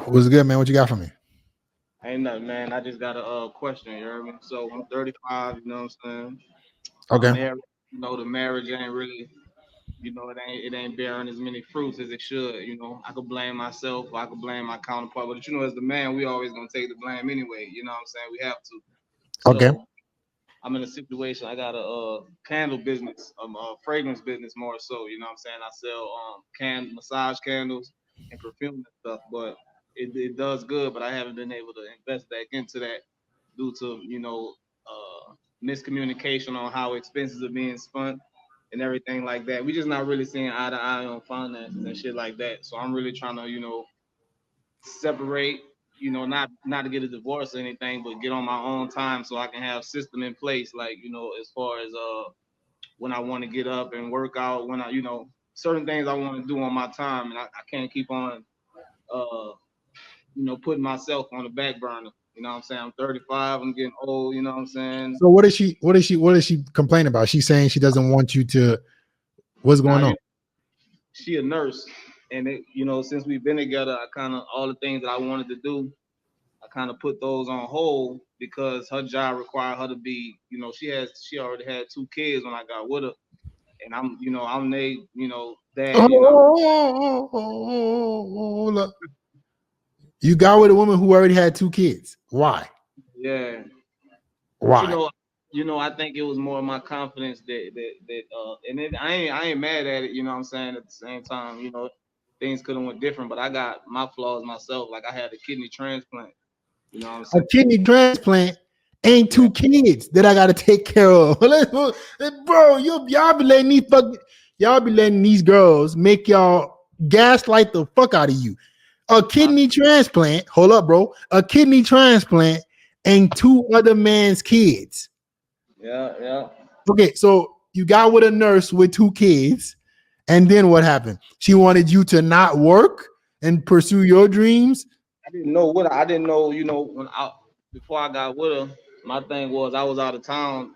What's good, man? What you got for me? Ain't nothing, man. I just got a question. You heard me? So I'm 35. You know what I'm saying? I'm Okay. married. The marriage ain't really. It ain't bearing as many fruits as it should. I could blame myself. I could blame my counterpart. But as the man, we always gonna take the blame anyway. You know what I'm saying? We have to. Okay. So I'm in a situation. I got a candle business, a fragrance business more so. You know what I'm saying? I sell massage candles and perfume and stuff, but it does good. But I haven't been able to invest back into that due to miscommunication on how expenses are being spent and everything like that. We just not really seeing eye to eye on finances and shit like that. So I'm really trying to separate, not to get a divorce or anything, but get on my own time so I can have system in place, like, as far as when I want to get up and work out, when I, certain things I want to do on my time, and I can't keep on uh putting myself on the back burner. You know what I'm saying? I'm 35, I'm getting old, you know what I'm saying? So what is she complaining about? She's saying she doesn't want you to. What's Now going on? she a nurse, and since we've been together, I kind of all the things that I wanted to do, I kind of put those on hold because her job required her to be, she already had two kids when I got with her, and I'm they, dad, Hold up. You got with a woman who already had two kids. Why? yeah. But Why? I think it was more of my confidence and I ain't mad at it, you know what I'm saying? At the same time, things could have went different, but I got my flaws myself. Like I had a kidney transplant, you know what I'm A saying? kidney transplant ain't Yeah. two kids that I gotta take care of. Bro, y'all be letting these girls make y'all gaslight the fuck out of you. A kidney transplant, hold up, bro. A kidney transplant and two other man's kids. Yeah, yeah. Okay, so you got with a nurse with two kids, and then what happened? She wanted you to not work and pursue your dreams. I didn't know, before I got with her, my thing was I was out of town,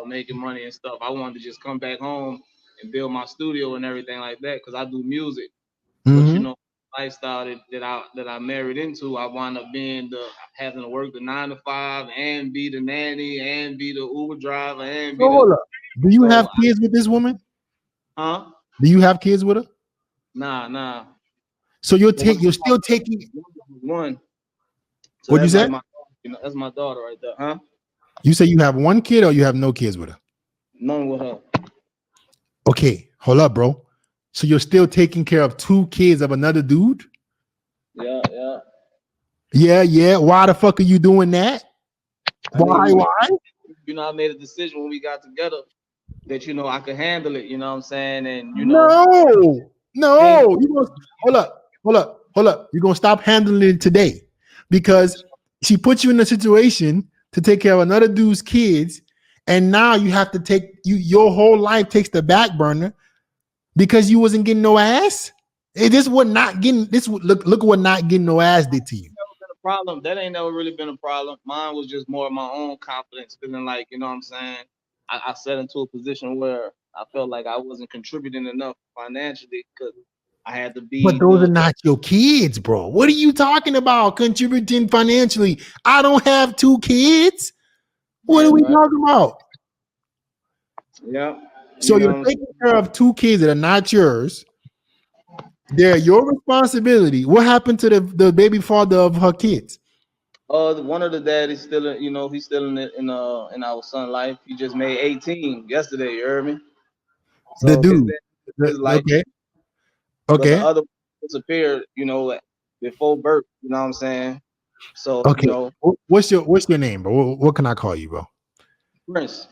making money and stuff. I wanted to just come back home and build my studio and everything like that because I do music. But Mm-hmm. lifestyle that I married into, I wound up being having to work the 9 to 5 and be the nanny and be the Uber driver and So be the hold up. Do you have so kids with this woman? huh? Do you have kids with her? Nah. So One, you're still taking. one. So What'd you that's say? like that's my daughter right there, huh? You say you have one kid or you have no kids with her? None with her. Okay, hold up, bro. So you're still taking care of two kids of another dude? Yeah, yeah. Yeah. Why the fuck are you doing that? Why? I made a decision when we got together that I could handle it. You know what I'm saying? And No. things. Hold up. You're gonna stop handling it today because she put you in a situation to take care of another dude's kids, and now you have to your whole life takes the back burner because you wasn't getting no ass. Look what not getting no ass did to you. Never been a problem. That ain't never really been a problem. Mine was just more of my own confidence, feeling like what I'm saying. I set into a position where I felt like I wasn't contributing enough financially because I had to But be those are the. not your kids, bro. What are you talking about? Contributing financially. I don't have two kids. What are Right, we right. talking about? Yeah. So You know you're what I'm taking care of two kids that are not yours. They're your responsibility. What happened to the baby father of her kids? One of the daddies still, he's still in our son life. He just made 18 yesterday. You heard me? The So his dude. dad his life, Okay. but the Okay. other disappeared. Before birth. You know what I'm saying? So Okay. What's your name, bro? What can I call you, bro? Prince.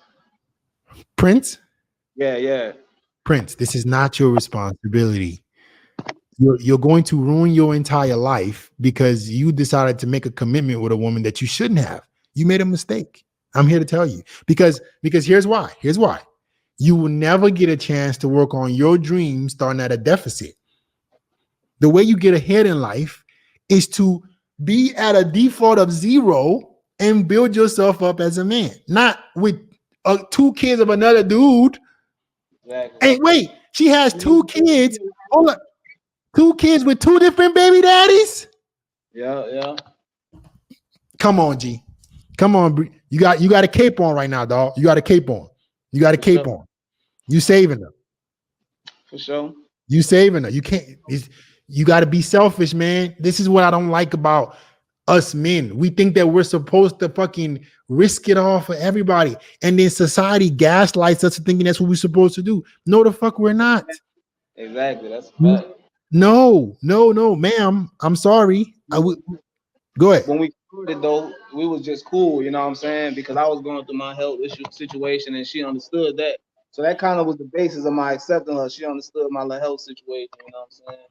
Prince? Yeah, yeah. Prince, this is not your responsibility. You're going to ruin your entire life because you decided to make a commitment with a woman that you shouldn't have. You made a mistake. I'm here to tell you because here's why. You will never get a chance to work on your dreams starting at a deficit. The way you get ahead in life is to be at a default of zero and build yourself up as a man, not with two kids of another dude. Exactly. Hey, wait, she has two kids. Hold up. Two kids with two different baby daddies? Yeah. Come on, G. Come on, you got a cape on right now, dog. You got a cape on. You got a For cape sure. on. You saving her. For sure. You saving her. You can't. You got to be selfish, man. This is what I don't like about us men. We think that we're supposed to fucking risk it all for everybody, and then society gaslights us thinking that's what we're supposed to do. No, the fuck we're not. Exactly. That's a Mm, fact. no, ma'am. I'm sorry. I would go ahead. When we started though, we was just cool, you know what I'm saying? Because I was going through my health issue situation and she understood that. So that kind of was the basis of my accepting her. She understood my health situation, you know what I'm saying?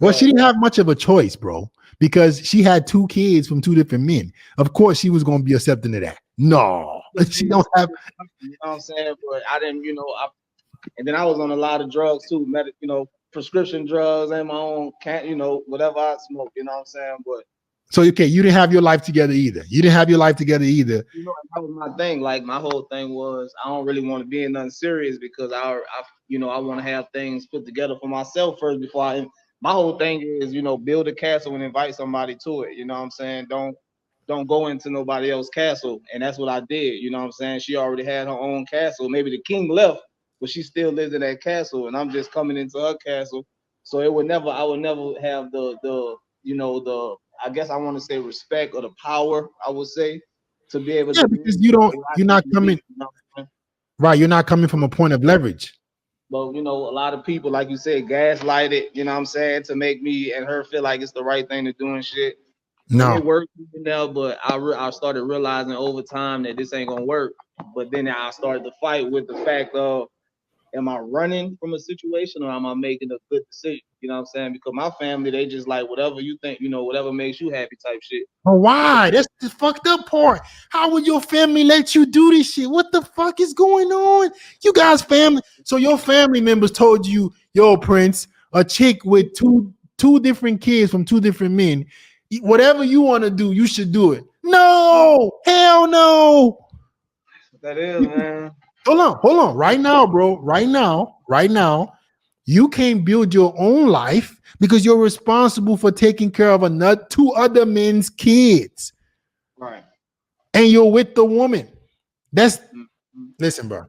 Well, she But didn't have much of a choice, bro, because she had two kids from two different men. Of course, she was going to be accepting of that. No, she don't have. you know what I'm saying? But I didn't, and then I was on a lot of drugs too, prescription drugs and my own whatever I smoke, you know what I'm saying? But So okay, you didn't have your life together either. You didn't have your life together either. that was my thing. Like my whole thing was I don't really want to be in nothing serious because I want to have things put together for myself first before I. My whole thing is build a castle and invite somebody to it. You know what I'm saying? Don't go into nobody else's castle, and that's what I did. You know what I'm saying? She already had her own castle. Maybe the king left, but she still lives in that castle, and I'm just coming into her castle. So I would never have the I guess I want to say respect or the power, I would say, to be able Yeah, to do because what I you're need not to be. coming right. You're not coming from a point of leverage. But a lot of people, like you said, gaslight it, you know what I'm saying, to make me and her feel like it's the right thing to do and shit. And it No. worked now, but I started realizing over time that this ain't gonna work. But then I started to fight with the fact of, am I running from a situation or am I making a good decision? You know what I'm saying? Because my family, they just like whatever you think, whatever makes you happy type shit. But Because why? That's the fucked up part. How would your family let you do this shit? What the fuck is going on? You guys, family. So your family members told you, yo, Prince, a chick with two different kids from two different men. Whatever you want to do, you should do it. No, hell no. that is, man. Hold on. Right now, bro. Right now, you can't build your own life because you're responsible for taking care of two other men's kids. Right. And you're with the woman. That's Mm-hmm. listen, bro.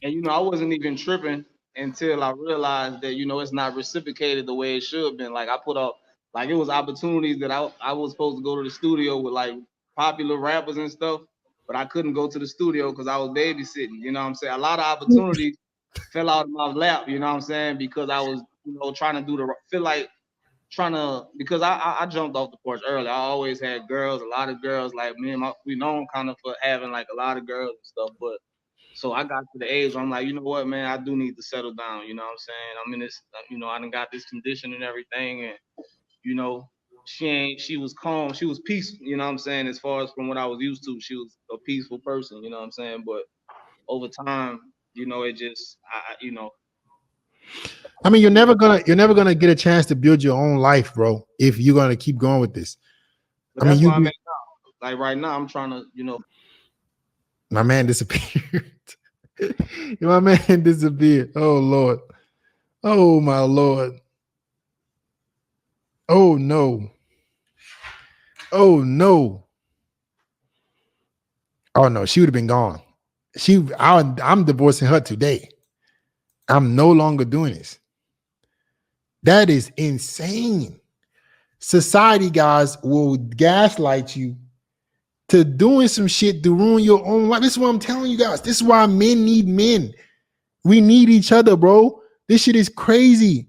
And I wasn't even tripping until I realized that it's not reciprocated the way it should have been. Like I put up, like it was opportunities that I was supposed to go to the studio with like popular rappers and stuff, but I couldn't go to the studio because I was babysitting. You know what I'm saying? A lot of opportunities fell out of my lap. You know what I'm saying? Because I was trying to do the feel like trying to because I jumped off the porch early. I always had girls, a lot of girls. Like me and we known kind of for having like a lot of girls and stuff, but. So I got to the age where I'm like, you know what, man, I do need to settle down. You know what I'm saying? I'm in this, I done got this condition and everything. And, she was calm. She was peaceful, you know what I'm saying? As far as from what I was used to, she was a peaceful person, you know what I'm saying? But over time, it just, I mean, you're never gonna get a chance to build your own life, bro, if you're gonna keep going with this. but I mean, that's why I'm at now. Like right now, I'm trying to, my man disappeared. My man disappeared. Oh Lord. Oh my Lord. Oh no. Oh no. Oh no, she would have been gone. I'm divorcing her today. I'm no longer doing this. That is insane. Society, guys, will gaslight you to doing some shit to ruin your own life. This is what I'm telling you guys. This is why men need men. We need each other, bro. This shit is crazy.